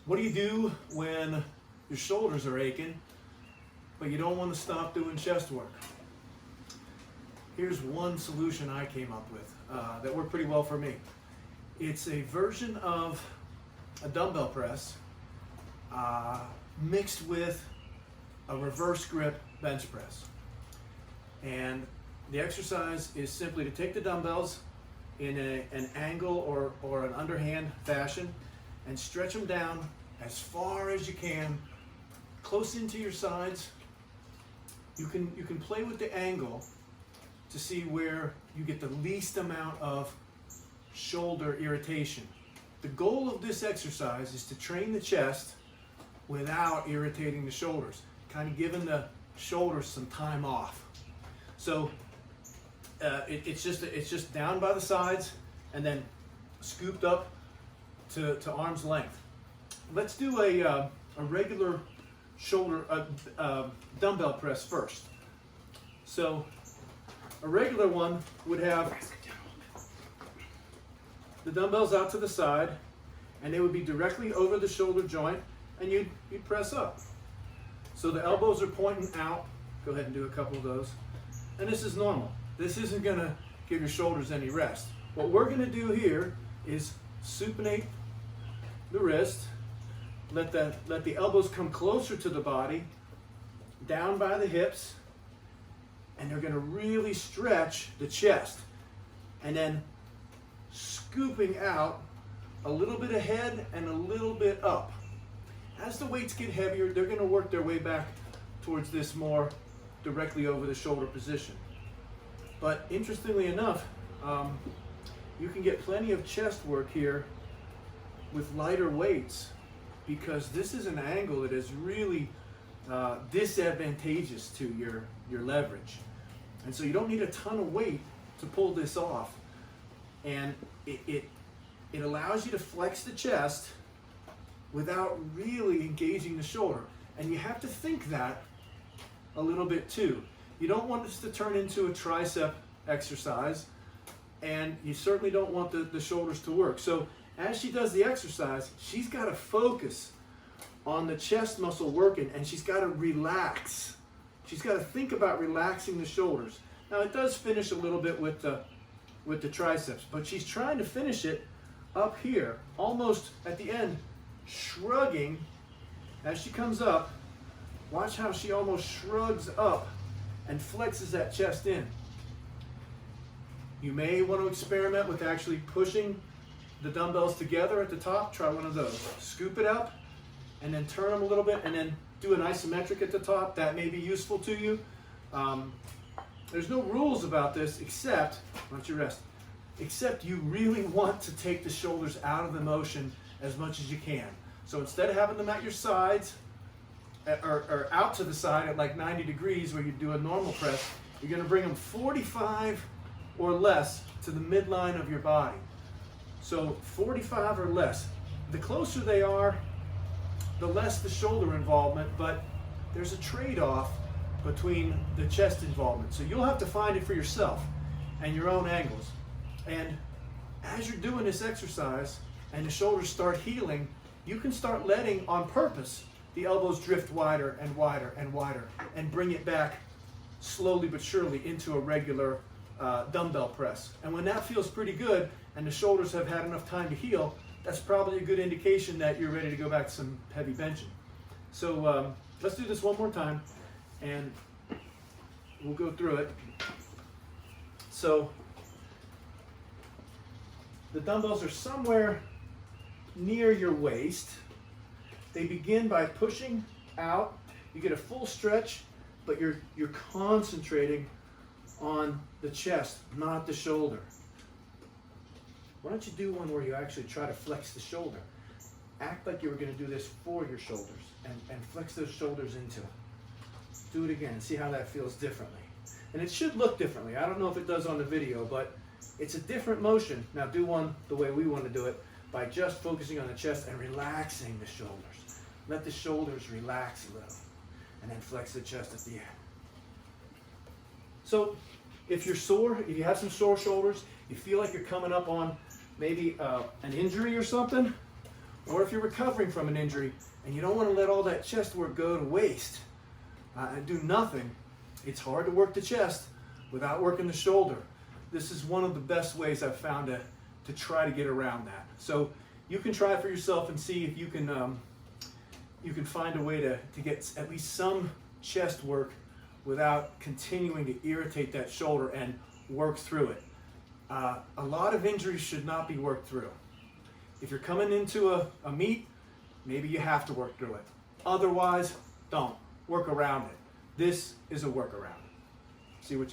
What do you do when your shoulders are aching, but you don't want to stop doing chest work? Here's one solution I came up with that worked pretty well for me. It's a version of a dumbbell press mixed with a reverse grip bench press. And the exercise is simply to take the dumbbells in an angle or an underhand fashion and stretch them down as far as you can, close into your sides. You can play with the angle to see where you get the least amount of shoulder irritation. The goal of this exercise is to train the chest without irritating the shoulders, kind of giving the shoulders some time off. So it's just down by the sides and then scooped up to arm's length. Let's do a regular shoulder dumbbell press first. So a regular one would have the dumbbells out to the side, and they would be directly over the shoulder joint, and you'd press up. So the elbows are pointing out. Go ahead and do a couple of those. And this is normal. This isn't going to give your shoulders any rest. What we're going to do here is supinate the wrist, let the elbows come closer to the body, down by the hips, and they're going to really stretch the chest. And then scooping out a little bit ahead and a little bit up. As the weights get heavier, they're going to work their way back towards this more directly over the shoulder position. But interestingly enough, you can get plenty of chest work here with lighter weights, because this is an angle that is really disadvantageous to your leverage. And so you don't need a ton of weight to pull this off. And it allows you to flex the chest without really engaging the shoulder. And you have to think that a little bit too. You don't want this to turn into a tricep exercise, and you certainly don't want the shoulders to work. So as she does the exercise, she's got to focus on the chest muscle working, and she's got to relax. She's got to think about relaxing the shoulders. Now it does finish a little bit with the triceps, but she's trying to finish it up here, almost at the end, shrugging as she comes up. Watch how she almost shrugs up and flexes that chest in. You may want to experiment with actually pushing the dumbbells together at the top. Try one of those. Scoop it up and then turn them a little bit and then do an isometric at the top. That may be useful to you. There's no rules about this except, why don't you rest, except you really want to take the shoulders out of the motion as much as you can. So instead of having them at your sides, or out to the side at like 90 degrees where you do a normal press, you're going to bring them 45 or less to the midline of your body. So 45 or less. The closer they are, the less the shoulder involvement, but there's a trade-off between the chest involvement. So you'll have to find it for yourself and your own angles. And as you're doing this exercise and the shoulders start healing, you can start letting, on purpose, the elbows drift wider and wider and wider, and bring it back slowly but surely into a regular dumbbell press. And when that feels pretty good and the shoulders have had enough time to heal, that's probably a good indication that you're ready to go back to some heavy benching. So let's do this one more time and we'll go through it. So the dumbbells are somewhere near your waist. They begin by pushing out. You get a full stretch, but you're concentrating on the chest, not the shoulder. Why don't you do one where you actually try to flex the shoulder? Act like you were going to do this for your shoulders and flex those shoulders into it. Do it again and see how that feels differently. And it should look differently. I don't know if it does on the video, but it's a different motion. Now do one the way we want to do it, by just focusing on the chest and relaxing the shoulders. Let the shoulders relax a little, and then flex the chest at the end. So if you're sore, if you have some sore shoulders, you feel like you're coming up on maybe an injury or something, or if you're recovering from an injury and you don't want to let all that chest work go to waste and do nothing, it's hard to work the chest without working the shoulder. This is one of the best ways I've found to try to get around that. So you can try it for yourself and see if you can find a way to get at least some chest work without continuing to irritate that shoulder and work through it. A lot of injuries should not be worked through. If you're coming into a meet, maybe you have to work through it. Otherwise, don't. Work around it. This is a workaround. See what you